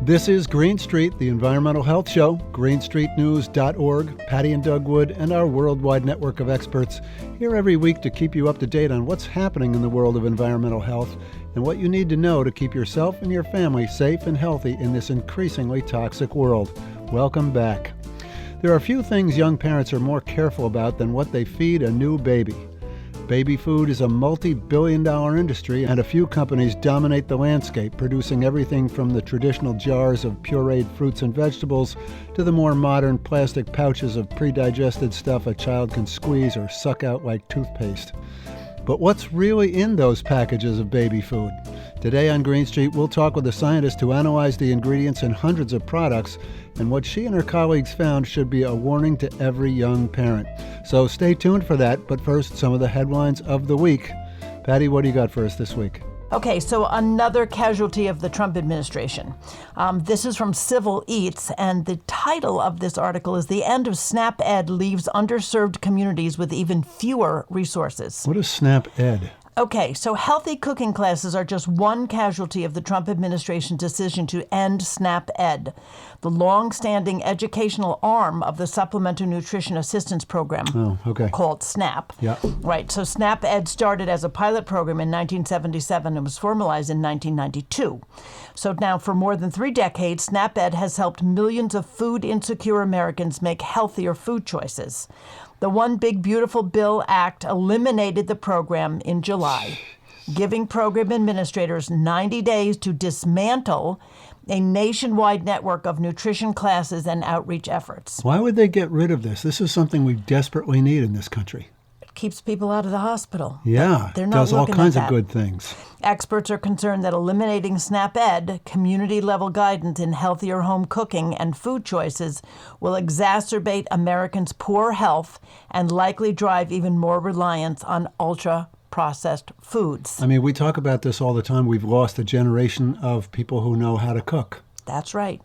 This is Green Street, the environmental health show, greenstreetnews.org, Patti and Doug Wood, and our worldwide network of experts here every week to keep you up to date on what's happening in the world of environmental health and what you need to know to keep yourself and your family safe and healthy in this increasingly toxic world. Welcome back. There are few things young parents are more careful about than what they feed a new baby. Baby food is a multi-billion-dollar industry, and a few companies dominate the landscape, producing everything from the traditional jars of pureed fruits and vegetables to the more modern plastic pouches of pre-digested stuff a child can squeeze or suck out like toothpaste. But what's really in those packages of baby food? Today on Green Street, we'll talk with a scientist who analyzed the ingredients in hundreds of products, and what she and her colleagues found should be a warning to every young parent. So stay tuned for that, but first, some of the headlines of the week. Patti, what do you got for us this week? Okay, so another casualty of the Trump administration. This is from Civil Eats, and the title of this article is "The End of SNAP Ed Leaves Underserved Communities with Even Fewer Resources." What is SNAP Ed? Okay, so healthy cooking classes are just one casualty of the Trump administration's decision to end SNAP Ed, the long-standing educational arm of the Supplemental Nutrition Assistance Program called SNAP. Yeah. Right, so SNAP Ed started as a pilot program in 1977 and was formalized in 1992. So now for more than 3 decades, SNAP Ed has helped millions of food-insecure Americans make healthier food choices. The One Big Beautiful Bill Act eliminated the program in July, giving program administrators 90 days to dismantle a nationwide network of nutrition classes and outreach efforts. Why would they get rid of this? This is something we desperately need in this country. It keeps people out of the hospital. Yeah, They're it not does all looking kinds at of that. good things. Experts are concerned that eliminating SNAP Ed, community-level guidance in healthier home cooking and food choices, will exacerbate Americans' poor health and likely drive even more reliance on ultra-processed foods. I mean, we talk about this all the time. We've lost a generation of people who know how to cook. That's right.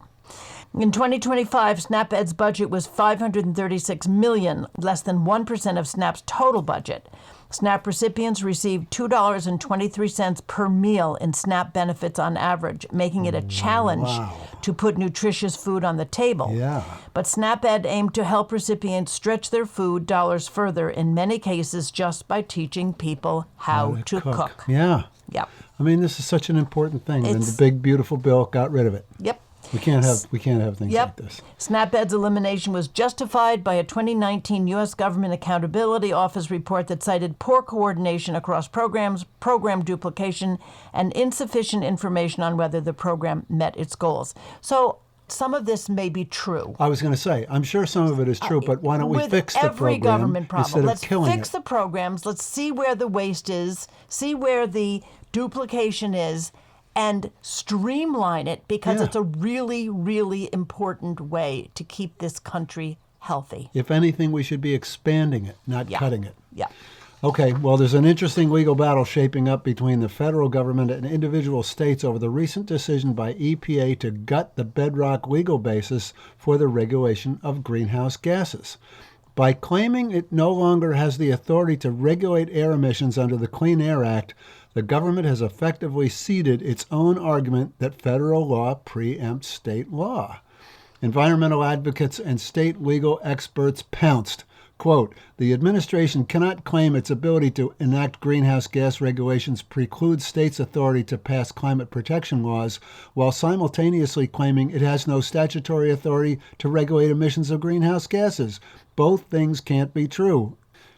In 2025, SNAP Ed's budget was $536 million, less than 1% of SNAP's total budget. SNAP recipients received $2.23 per meal in SNAP benefits on average, making it a challenge to put nutritious food on the table. Yeah. But SNAP Ed aimed to help recipients stretch their food dollars further, in many cases just by teaching people how to cook. Yeah. Yep. I mean, this is such an important thing, and the big, beautiful bill got rid of it. Yep. We can't have things like this. SNAP Ed's elimination was justified by a 2019 U.S. Government Accountability Office report that cited poor coordination across programs, program duplication, and insufficient information on whether the program met its goals. So some of this may be true. I was going to say, I'm sure some of it is true, but why don't we fix the program every government problem? instead of Let's killing fix it? the programs. Let's see where the waste is, see where the duplication is, and streamline it, because it's a really, really important way to keep this country healthy. If anything, we should be expanding it, not cutting it. Yeah. Okay, well, there's an interesting legal battle shaping up between the federal government and individual states over the recent decision by EPA to gut the bedrock legal basis for the regulation of greenhouse gases. By claiming it no longer has the authority to regulate air emissions under the Clean Air Act, the government has effectively ceded its own argument that federal law preempts state law. Environmental advocates and state legal experts pounced. Quote, "The administration cannot claim its ability to enact greenhouse gas regulations precludes states' authority to pass climate protection laws, while simultaneously claiming it has no statutory authority to regulate emissions of greenhouse gases. Both things can't be true."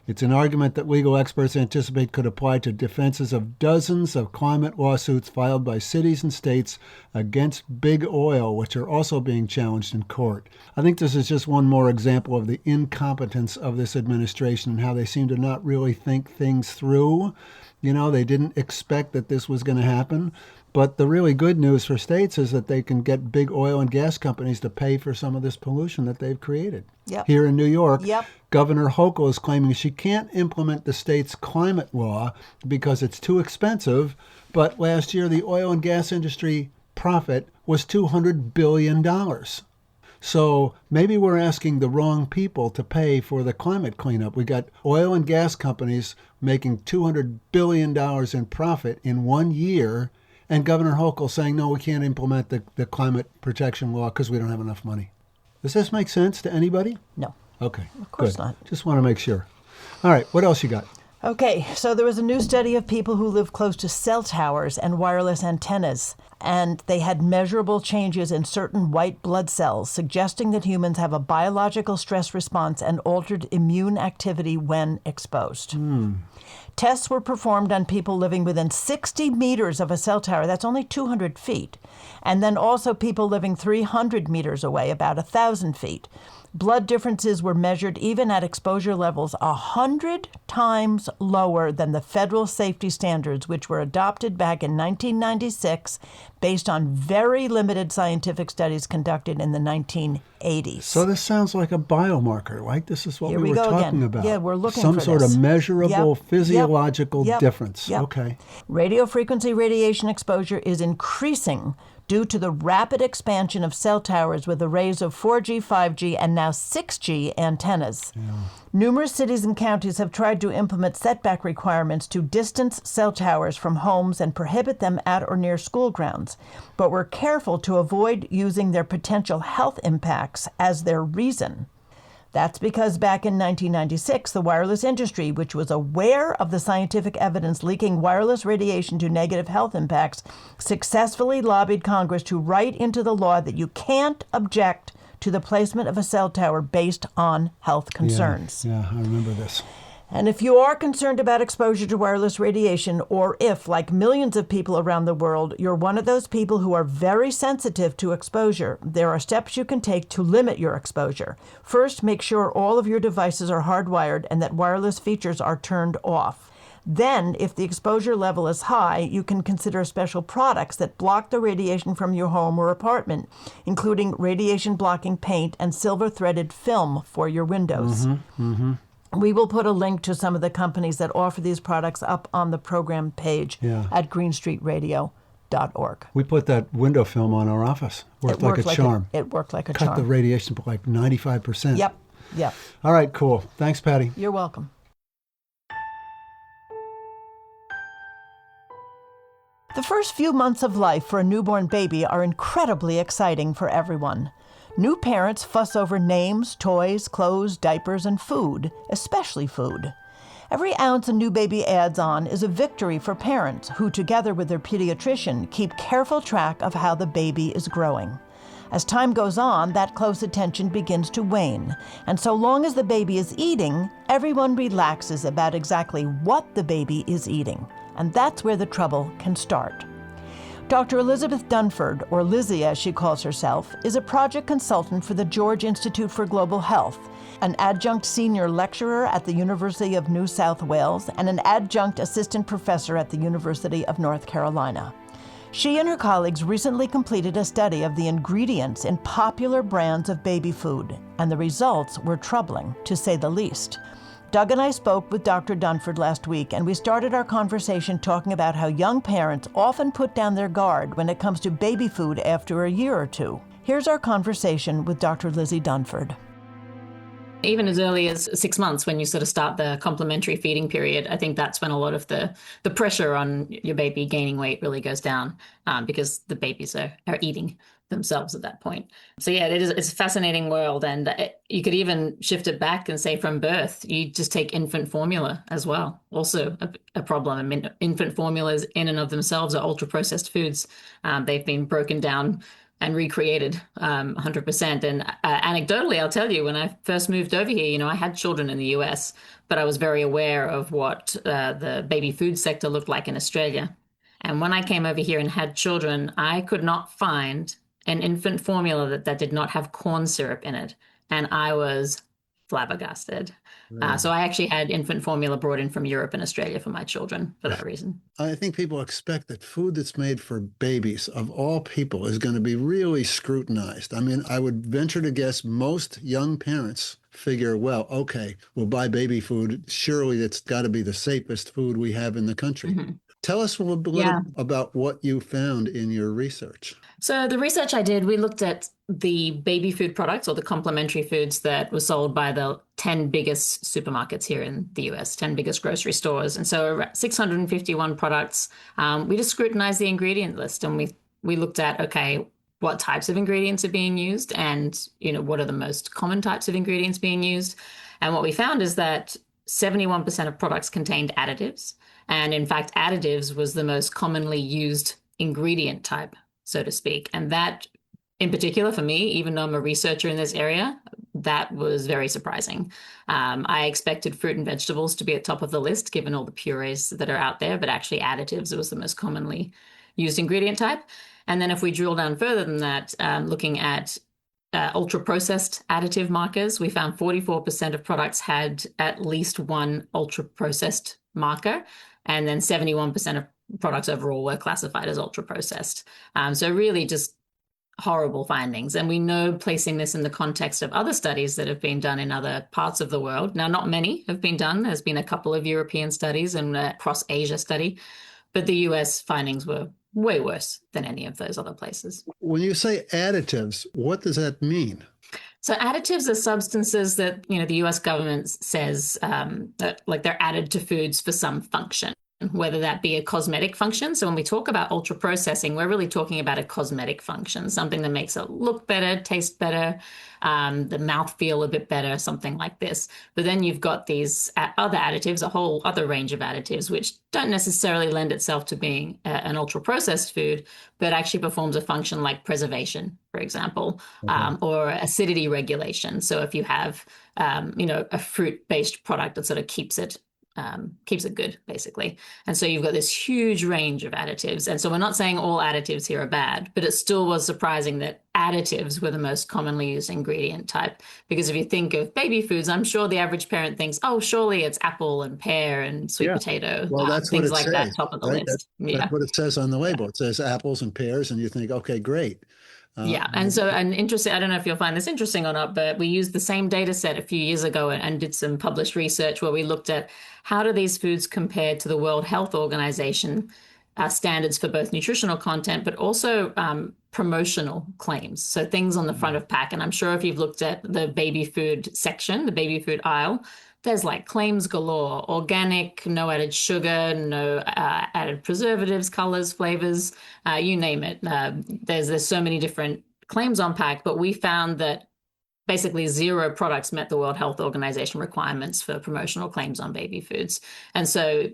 It's an argument that legal experts anticipate could apply to defenses of dozens of climate lawsuits filed by cities and states against big oil, which are also being challenged in court. I think this is just one more example of the incompetence of this administration and how they seem to not really think things through. You know, they didn't expect that this was going to happen. But the really good news for states is that they can get big oil and gas companies to pay for some of this pollution that they've created. Yep. Here in New York, Yep. Governor Hochul is claiming she can't implement the state's climate law because it's too expensive. But last year, the oil and gas industry profit was $200 billion. So maybe we're asking the wrong people to pay for the climate cleanup. We got oil and gas companies making $200 billion in profit in 1 year, and Governor Hochul saying, no, we can't implement the climate protection law because we don't have enough money. Does this make sense to anybody? No. Okay. Of course good. not. Just want to make sure. All right. What else you got? Okay, so there was a new study of people who live close to cell towers and wireless antennas, and they had measurable changes in certain white blood cells, suggesting that humans have a biological stress response and altered immune activity when exposed. Tests were performed on people living within 60 meters of a cell tower. That's only 200 feet. And then also people living 300 meters away, about 1,000 feet. Blood differences were measured even at exposure levels 100 times lower than the federal safety standards, which were adopted back in 1996 based on very limited scientific studies conducted in the 1980s. So this sounds like a biomarker, right? This is what Here we we were go talking again. about. Yeah, we're looking some for sort this. of measurable Yep. physiological Yep. difference. Yep. Okay. Radio frequency radiation exposure is increasing due to the rapid expansion of cell towers with arrays of 4G, 5G, and now 6G antennas. Numerous cities and counties have tried to implement setback requirements to distance cell towers from homes and prohibit them at or near school grounds, but were careful to avoid using their potential health impacts as their reason. That's because back in 1996, the wireless industry, which was aware of the scientific evidence linking wireless radiation to negative health impacts, successfully lobbied Congress to write into the law that you can't object to the placement of a cell tower based on health concerns. Yeah, I remember this. And if you are concerned about exposure to wireless radiation, or if, like millions of people around the world, you're one of those people who are very sensitive to exposure, there are steps you can take to limit your exposure. First, make sure all of your devices are hardwired and that wireless features are turned off. Then, if the exposure level is high, you can consider special products that block the radiation from your home or apartment, including radiation-blocking paint and silver-threaded film for your windows. We will put a link to some of the companies that offer these products up on the program page at greenstreetradio.org. We put that window film on our office. Worked like a charm. It worked like a Cut charm. the radiation by like 95%. Yep. All right, cool. Thanks, Patty. You're welcome. The first few months of life for a newborn baby are incredibly exciting for everyone. New parents fuss over names, toys, clothes, diapers, and food, especially food. Every ounce a new baby adds on is a victory for parents who, together with their pediatrician, keep careful track of how the baby is growing. As time goes on, that close attention begins to wane, and so long as the baby is eating, everyone relaxes about exactly what the baby is eating. And that's where the trouble can start. Dr. Elizabeth Dunford, or Lizzie as she calls herself, is a project consultant for the George Institute for Global Health, an adjunct senior lecturer at the University of New South Wales, and an adjunct assistant professor at the University of North Carolina. She and her colleagues recently completed a study of the ingredients in popular brands of baby food, and the results were troubling, to say the least. Doug and I spoke with Dr. Dunford last week, and we started our conversation talking about how young parents often put down their guard when it comes to baby food after a year or two. Here's our conversation with Dr. Lizzie Dunford. Even as early as 6 months, when you sort of start the complementary feeding period, I think that's when a lot of the pressure on your baby gaining weight really goes down, because the babies are eating themselves at that point. So yeah, it's a fascinating world. And you could even shift it back and say from birth, you just take infant formula as well. Also a problem. I mean, infant formulas in and of themselves are ultra processed foods. They've been broken down and recreated 100%. And anecdotally, I'll tell you, when I first moved over here, I had children in the US, but I was very aware of what the baby food sector looked like in Australia. And when I came over here and had children, I could not find an infant formula that did not have corn syrup in it. And I was flabbergasted. So I actually had infant formula brought in from Europe and Australia for my children for that reason. I think people expect that food that's made for babies, of all people, is going to be really scrutinized. I mean, I would venture to guess most young parents figure, well, okay, we'll buy baby food. Surely it's got to be the safest food we have in the country. Mm-hmm. Tell us a little about what you found in your research. So the research I did, we looked at the baby food products or the complementary foods that were sold by the 10 biggest supermarkets here in the US, 10 biggest grocery stores. And so 651 products. We just scrutinized the ingredient list and we looked at, okay, what types of ingredients are being used and, what are the most common types of ingredients being used. And what we found is that 71% of products contained additives. And in fact, additives was the most commonly used ingredient type, so to speak. And that, in particular, for me, even though I'm a researcher in this area, that was very surprising. I expected fruit and vegetables to be at top of the list, given all the purees that are out there, but actually additives was the most commonly used ingredient type. And then if we drill down further than that, looking at ultra-processed additive markers, we found 44% of products had at least one ultra-processed marker, and then 71% of products overall were classified as ultra-processed. So really just horrible findings. And we know, placing this in the context of other studies that have been done in other parts of the world. Now, not many have been done. There's been a couple of European studies and a cross-Asia study, but the US findings were way worse than any of those other places. When you say additives, what does that mean? So additives are substances that, the US government says that like they're added to foods for some function, whether that be a cosmetic function. So when we talk about ultra processing, we're really talking about a cosmetic function, something that makes it look better, taste better, the mouth feel a bit better, something like this. But then you've got these other additives, a whole other range of additives, which don't necessarily lend itself to being an ultra processed food, but actually performs a function like preservation, for example, or acidity regulation. So if you have, a fruit-based product that sort of keeps it good, basically. And so you've got this huge range of additives. And so we're not saying all additives here are bad, but it still was surprising that additives were the most commonly used ingredient type. Because if you think of baby foods, I'm sure the average parent thinks, oh, surely it's apple and pear and sweet potato. Well, that's things what it like says, that, top of the right? list. That's what it says on the label. It says apples and pears, and you think, okay, great. And interesting, I don't know if you'll find this interesting or not, but we used the same data set a few years ago and did some published research where we looked at how do these foods compare to the World Health Organization standards for both nutritional content, but also promotional claims. So things on the front of pack. And I'm sure if you've looked at the baby food section, the baby food aisle, there's like claims galore: organic, no added sugar, no added preservatives, colors, flavors, you name it. There's so many different claims on pack, but we found that basically 0 products met the World Health Organization requirements for promotional claims on baby foods. And so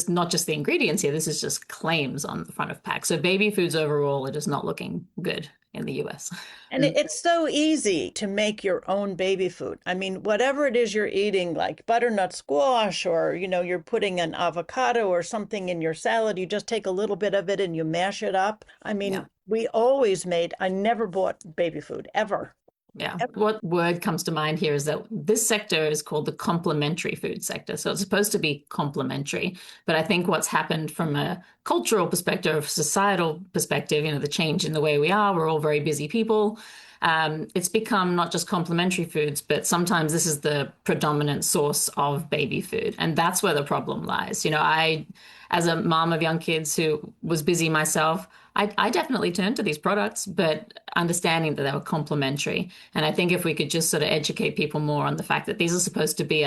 not just the ingredients here, this is just claims on the front of pack. So baby foods overall are just not looking good in the US. And it's so easy to make your own baby food. I mean, whatever it is you're eating, like butternut squash, or, you're putting an avocado or something in your salad, you just take a little bit of it and you mash it up. I mean, I never bought baby food, ever. Yeah. What word comes to mind here is that this sector is called the complementary food sector. So it's supposed to be complementary. But I think what's happened from a cultural perspective, societal perspective, the change in the way we are, we're all very busy people. It's become not just complementary foods, but sometimes this is the predominant source of baby food. And that's where the problem lies. I, as a mom of young kids who was busy myself, I definitely turned to these products, but understanding that they were complementary. And I think if we could just sort of educate people more on the fact that these are supposed to be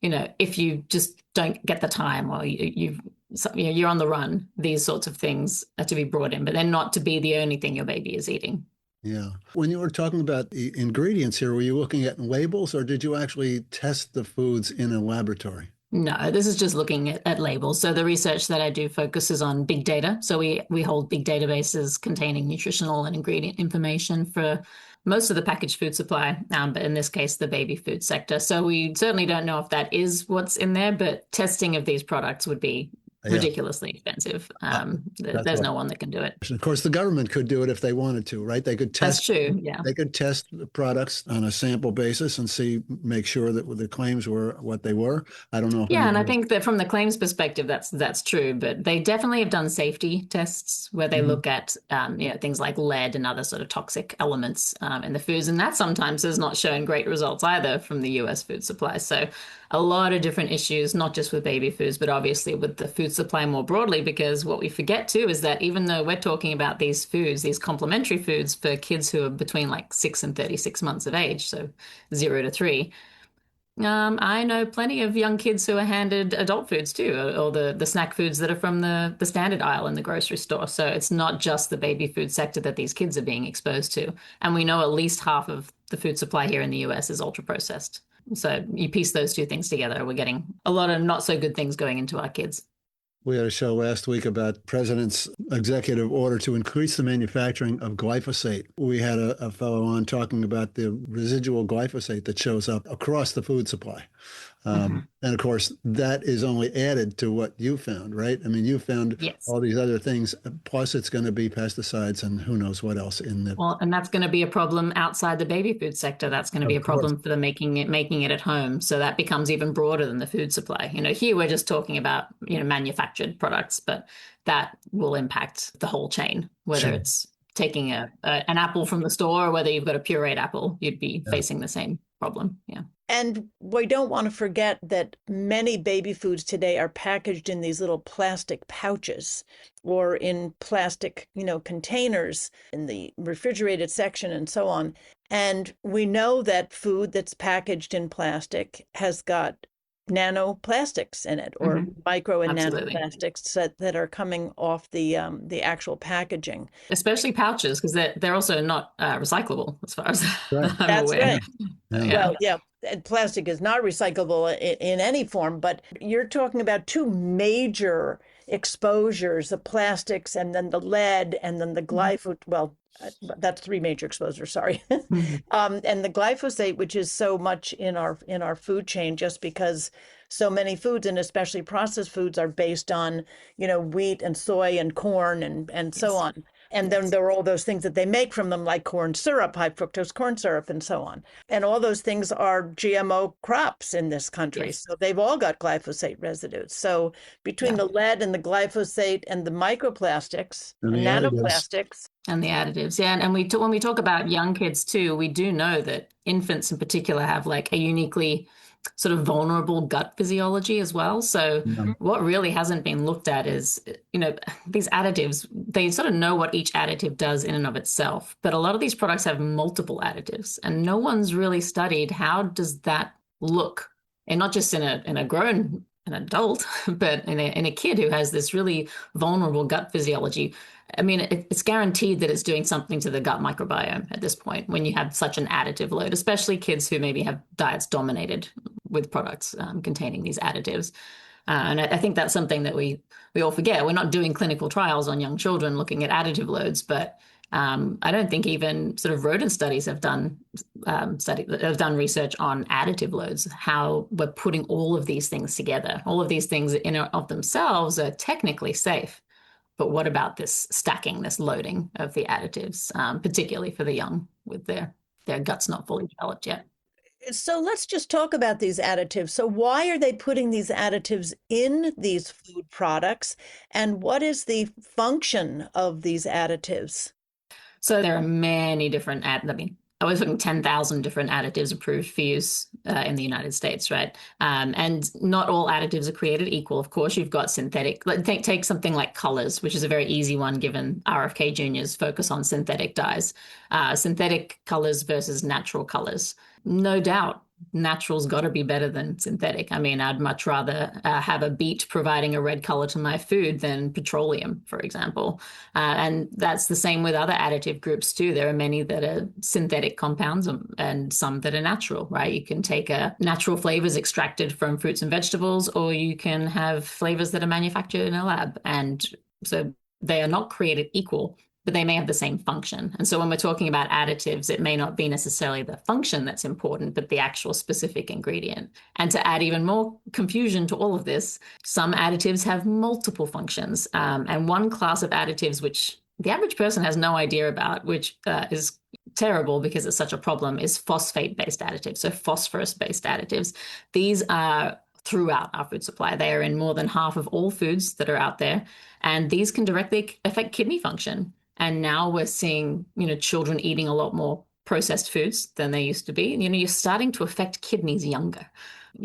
if you just don't get the time or you're on the run, these sorts of things are to be brought in, but they're not to be the only thing your baby is eating. Yeah. When you were talking about the ingredients here, were you looking at labels, or did you actually test the foods in a laboratory? No, this is just looking at labels. So the research that I do focuses on big data. So we hold big databases containing nutritional and ingredient information for most of the packaged food supply, but in this case, the baby food sector. So we certainly don't know if that is what's in there, but testing of these products would be ridiculously expensive. There's no one that can do it. Of course, the government could do it if they wanted to, right? They could test. That's true. Yeah. They could test the products on a sample basis and make sure that the claims were what they were. I don't know. And I think that from the claims perspective, that's true. But they definitely have done safety tests where they look at things like lead and other sort of toxic elements in the foods, and that sometimes has not shown great results either from the U.S. food supply. So a lot of different issues, not just with baby foods, but obviously with the food supply more broadly, because what we forget too is that even though we're talking about these foods, these complementary foods for kids who are between like 6 and 36 months of age, so 0 to 3, I know plenty of young kids who are handed adult foods too, or the snack foods that are from the standard aisle in the grocery store. So it's not just the baby food sector that these kids are being exposed to. And we know at least half of the food supply here in the US is ultra processed. So you piece those two things together, we're getting a lot of not so good things going into our kids. We had a show last week about President's executive order to increase the manufacturing of glyphosate. We had a fellow on talking about the residual glyphosate that shows up across the food supply. And of course, that is only added to what you found, right? I mean, you found Yes. all these other things, plus it's going to be pesticides and who knows what else in the. Well, and that's going to be a problem outside the baby food sector. That's going to be a Of course. problem for the making it at home. So that becomes even broader than the food supply. Here we're just talking about, manufactured products, but that will impact the whole chain, whether Sure. it's taking an apple from the store or whether you've got a pureed apple, you'd be facing the same problem. Yeah. And we don't want to forget that many baby foods today are packaged in these little plastic pouches or in plastic, containers in the refrigerated section and so on. And we know that food that's packaged in plastic has got nanoplastics in it, or micro and Absolutely. nanoplastics that are coming off the actual packaging. Especially pouches, because they're also not recyclable as far as Right. I'm That's aware. right. Yeah. Well, yeah, and plastic is not recyclable in any form, but you're talking about two major exposures, the plastics and then the lead and then the glyphosate. Well, that's three major exposures, sorry. And the glyphosate, which is so much in our food chain, just because so many foods, and especially processed foods, are based on, wheat and soy and corn and so Yes. on. And then there are all those things that they make from them, like corn syrup, high fructose corn syrup, and so on. And all those things are GMO crops in this country. Yes. So they've all got glyphosate residues. So between Yeah. the lead and the glyphosate and the microplastics And and the additives. nanoplastics. And the additives, yeah, and when we talk about young kids too, we do know that infants in particular have like a uniquely sort of vulnerable gut physiology as well. So Yeah. what really hasn't been looked at is, these additives, they sort of know what each additive does in and of itself, but a lot of these products have multiple additives, and no one's really studied how does that look, and not just in a grown an adult, but in a kid who has this really vulnerable gut physiology. I mean, it's guaranteed that it's doing something to the gut microbiome at this point when you have such an additive load, especially kids who maybe have diets dominated with products containing these additives. And I think that's something that we all forget. We're not doing clinical trials on young children looking at additive loads, but I don't think even sort of rodent studies have done research on additive loads, how we're putting all of these things together. All of these things in and of themselves are technically safe. But what about this stacking, this loading of the additives, particularly for the young with their guts not fully developed yet? So let's just talk about these additives. So why are they putting these additives in these food products? And what is the function of these additives? So there are many different I was looking 10,000 different additives approved for use in the United States, right? And not all additives are created equal. Of course, you've got synthetic. Take something like colors, which is a very easy one given RFK Jr.'s focus on synthetic dyes. Synthetic colors versus natural colors. No doubt, natural's got to be better than synthetic. I mean, I'd much rather have a beet providing a red color to my food than petroleum, for example. And that's the same with other additive groups too. There are many that are synthetic compounds and some that are natural, right? You can take natural flavors extracted from fruits and vegetables, or you can have flavors that are manufactured in a lab. And so they are not created equal, but they may have the same function. And so when we're talking about additives, it may not be necessarily the function that's important, but the actual specific ingredient. And to add even more confusion to all of this, some additives have multiple functions. And one class of additives, which the average person has no idea about, which is terrible because it's such a problem, is phosphate-based additives, so phosphorus-based additives. These are throughout our food supply. They are in more than half of all foods that are out there, and these can directly affect kidney function. And now we're seeing, children eating a lot more processed foods than they used to be. And, you're starting to affect kidneys younger.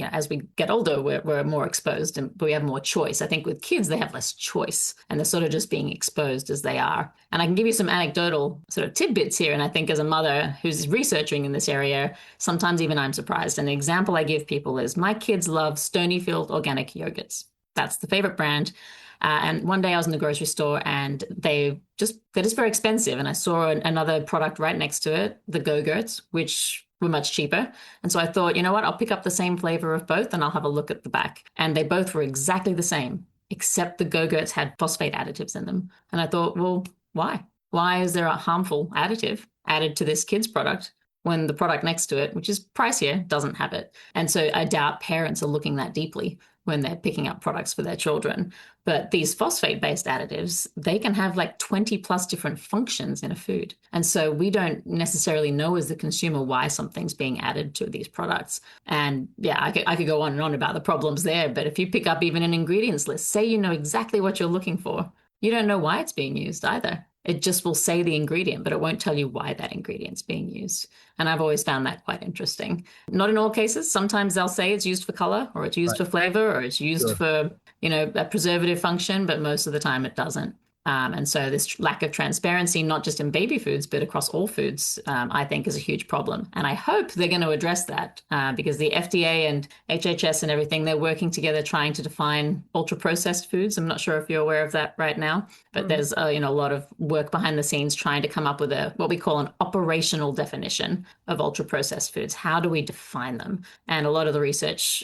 as we get older, we're more exposed and we have more choice. I think with kids, they have less choice and they're sort of just being exposed as they are. And I can give you some anecdotal sort of tidbits here. And I think as a mother who's researching in this area, sometimes even I'm surprised. And the example I give people is my kids love Stonyfield organic yogurts. That's the favorite brand. And one day I was in the grocery store and they're just very expensive. And I saw another product right next to it, the Go-Gurts, which were much cheaper. And so I thought, you know what, I'll pick up the same flavor of both and I'll have a look at the back. And they both were exactly the same, except the Go-Gurts had phosphate additives in them. And I thought, well, why? Why is there a harmful additive added to this kid's product when the product next to it, which is pricier, doesn't have it? And so I doubt parents are looking that deeply when they're picking up products for their children. But these phosphate-based additives, they can have like 20 plus different functions in a food. And so we don't necessarily know as the consumer why something's being added to these products. And yeah, I could go on and on about the problems there. But if you pick up even an ingredients list, say you know exactly what you're looking for, you don't know why it's being used either. It just will say the ingredient, but it won't tell you why that ingredient's being used. And I've always found that quite interesting. Not in all cases. Sometimes they'll say it's used for color or it's used for flavor or it's used for, a preservative function, but most of the time it doesn't. And so this lack of transparency, not just in baby foods, but across all foods, I think is a huge problem. And I hope they're going to address that because the FDA and HHS and everything, they're working together trying to define ultra-processed foods. I'm not sure if you're aware of that right now, but there's a lot of work behind the scenes trying to come up with what we call an operational definition of ultra-processed foods. How do we define them? And a lot of the research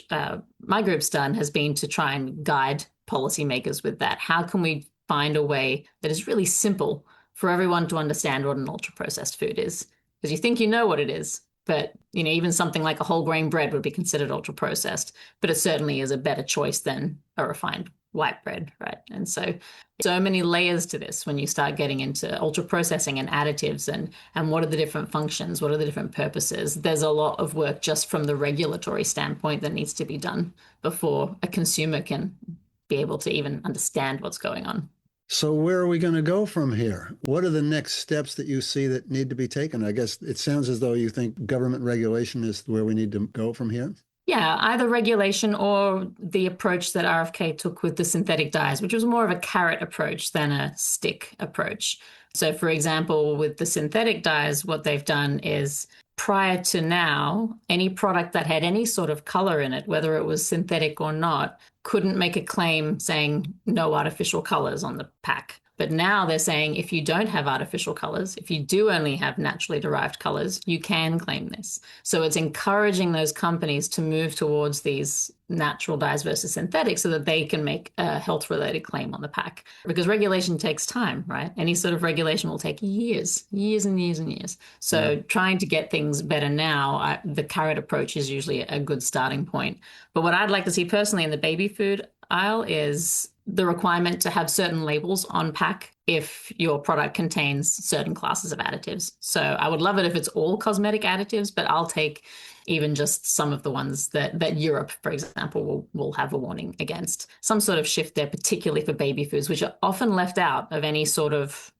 my group's done has been to try and guide policymakers with that. How can we find a way that is really simple for everyone to understand what an ultra-processed food is? Because you think you know what it is, but even something like a whole grain bread would be considered ultra-processed, but it certainly is a better choice than a refined white bread, right? And so many layers to this when you start getting into ultra-processing and additives and what are the different functions, what are the different purposes. There's a lot of work just from the regulatory standpoint that needs to be done before a consumer can be able to even understand what's going on. So where are we going to go from here? What are the next steps that you see that need to be taken? I guess it sounds as though you think government regulation is where we need to go from here. Yeah, either regulation or the approach that RFK took with the synthetic dyes, which was more of a carrot approach than a stick approach. So, for example, with the synthetic dyes, what they've done is prior to now, any product that had any sort of color in it, whether it was synthetic or not, couldn't make a claim saying no artificial colors on the pack. But now they're saying if you don't have artificial colors, if you do only have naturally derived colors, you can claim this. So it's encouraging those companies to move towards these natural dyes versus synthetic so that they can make a health-related claim on the pack. Because regulation takes time, right? Any sort of regulation will take years and years and years. So trying to get things better now, the carrot approach is usually a good starting point. But what I'd like to see personally in the baby food aisle is the requirement to have certain labels on pack if your product contains certain classes of additives. So I would love it if it's all cosmetic additives, but I'll take even just some of the ones that Europe, for example, will have a warning against. Some sort of shift there, particularly for baby foods, which are often left out of any sort of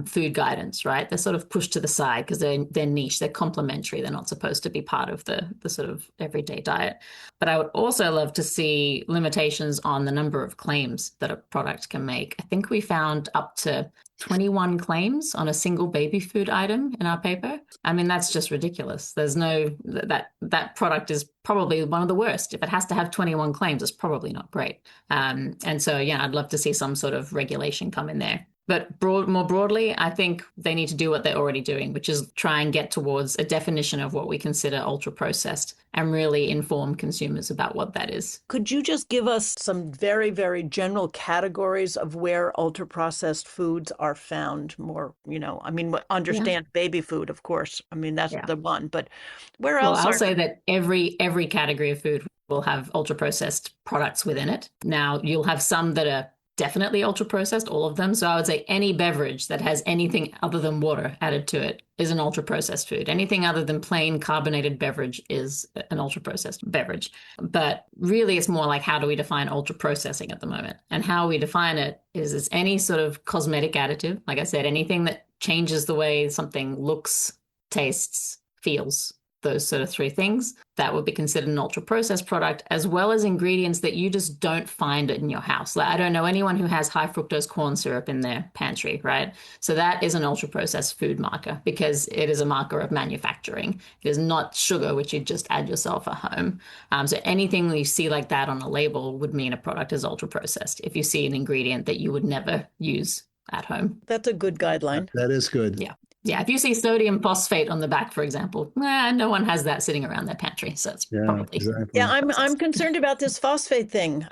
food guidance, right? They're sort of pushed to the side because they're niche, they're complementary, they're not supposed to be part of the sort of everyday diet. But I would also love to see limitations on the number of claims that a product can make. I think we found up to 21 claims on a single baby food item in our paper. I mean, that's just ridiculous. There's that product is probably one of the worst. If it has to have 21 claims, it's probably not great. And so, yeah, I'd love to see some sort of regulation come in there. But more broadly, I think they need to do what they're already doing, which is try and get towards a definition of what we consider ultra-processed and really inform consumers about what that is. Could you just give us some very, very general categories of where ultra-processed foods are found more, understand baby food, of course. I mean, that's the one, but where else? Well, I'll say that every category of food will have ultra-processed products within it. Now, you'll have some that are definitely ultra processed, all of them. So I would say any beverage that has anything other than water added to it is an ultra processed food. Anything other than plain carbonated beverage is an ultra processed beverage. But really it's more like, how do we define ultra processing at the moment? And how we define it is it's any sort of cosmetic additive. Like I said, anything that changes the way something looks, tastes, feels. those sort of three things, that would be considered an ultra-processed product, as well as ingredients that you just don't find in your house. Like, I don't know anyone who has high fructose corn syrup in their pantry, right? So that is an ultra-processed food marker because it is a marker of manufacturing. It is not sugar, which you just add yourself at home. So anything that you see like that on a label would mean a product is ultra-processed. If you see an ingredient that you would never use at home. That's a good guideline. That is good. Yeah. Yeah, if you see sodium phosphate on the back, for example, no one has that sitting around their pantry, so it's probably exactly. Yeah, I'm concerned about this phosphate thing.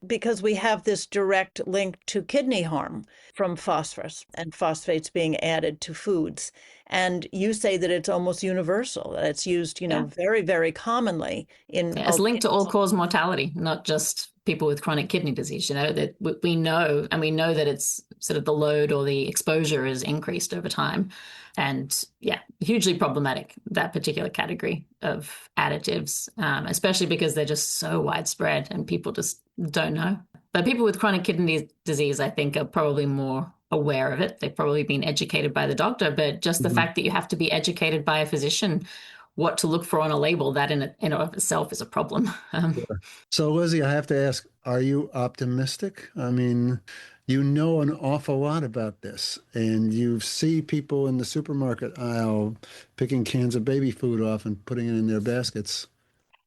Because we have this direct link to kidney harm from phosphorus and phosphates being added to foods. And you say that it's almost universal, that it's used, very, very commonly in. It's linked to all-cause mortality, not just people with chronic kidney disease. That we know that it's sort of the load or the exposure is increased over time. And yeah, hugely problematic, that particular category of additives, especially because they're just so widespread and people just don't know. But people with chronic kidney disease, I think, are probably more aware of it. They've probably been educated by the doctor, but just the fact that you have to be educated by a physician what to look for on a label, that in and of itself is a problem. Sure. So, Lizzie, I have to ask, are you optimistic? I mean, you know an awful lot about this, and you see people in the supermarket aisle picking cans of baby food off and putting it in their baskets.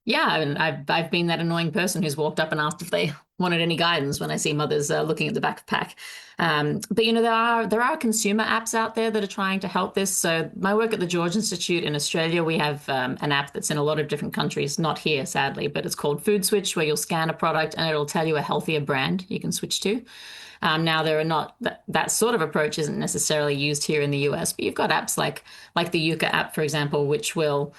Yeah, I mean, I've been that annoying person who's walked up and asked if they wanted any guidance when I see mothers looking at the back of the pack. But there are consumer apps out there that are trying to help this. So my work at the George Institute in Australia, we have an app that's in a lot of different countries, not here sadly, but it's called Food Switch, where you'll scan a product and it'll tell you a healthier brand you can switch to. Now there are not that sort of approach isn't necessarily used here in the US, but you've got apps like the Yucca app, for example, which will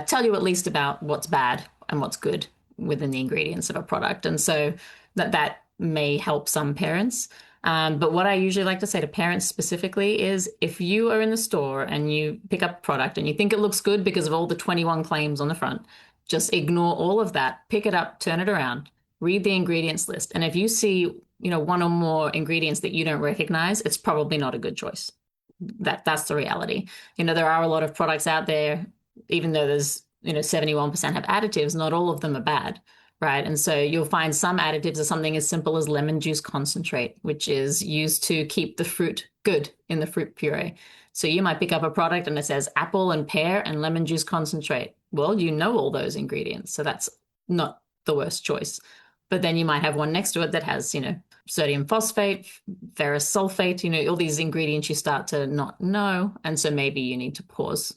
tell you at least about what's bad and what's good within the ingredients of a product. And so that may help some parents. But what I usually like to say to parents specifically is if you are in the store and you pick up a product and you think it looks good because of all the 21 claims on the front, just ignore all of that, pick it up, turn it around, read the ingredients list. And if you see, one or more ingredients that you don't recognize, it's probably not a good choice. That's the reality. There are a lot of products out there, even though there's 71% have additives, not all of them are bad, right? And so you'll find some additives are something as simple as lemon juice concentrate, which is used to keep the fruit good in the fruit puree. So you might pick up a product and it says apple and pear and lemon juice concentrate. Well, all those ingredients, so that's not the worst choice. But then you might have one next to it that has, sodium phosphate, ferrous sulfate, all these ingredients you start to not know. And so maybe you need to pause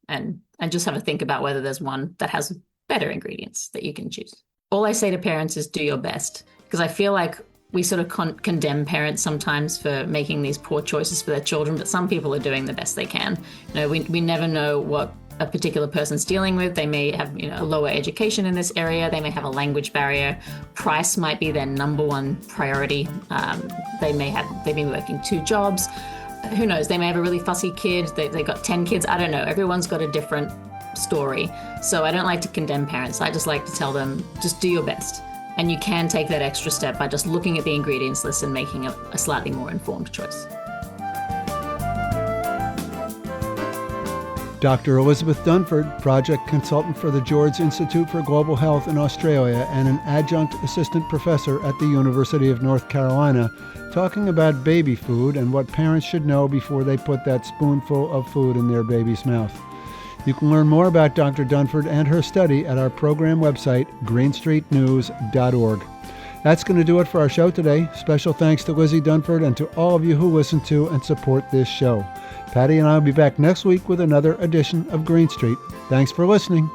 and just have a think about whether there's one that has better ingredients that you can choose. All I say to parents is do your best, because I feel like we sort of condemn parents sometimes for making these poor choices for their children, but some people are doing the best they can. We never know what a particular person's dealing with. They may have a lower education in this area. They may have a language barrier. Price might be their number one priority. They've been working 2 jobs. Who knows? They may have a really fussy kid. They got 10 kids. I don't know. Everyone's got a different story. So I don't like to condemn parents. I just like to tell them, just do your best. And you can take that extra step by just looking at the ingredients list and making a slightly more informed choice. Dr. Elizabeth Dunford, project consultant for the George Institute for Global Health in Australia and an adjunct assistant professor at the University of North Carolina, talking about baby food and what parents should know before they put that spoonful of food in their baby's mouth. You can learn more about Dr. Dunford and her study at our program website, greenstreetnews.org. That's going to do it for our show today. Special thanks to Lizzie Dunford and to all of you who listen to and support this show. Patti and I will be back next week with another edition of Green Street. Thanks for listening.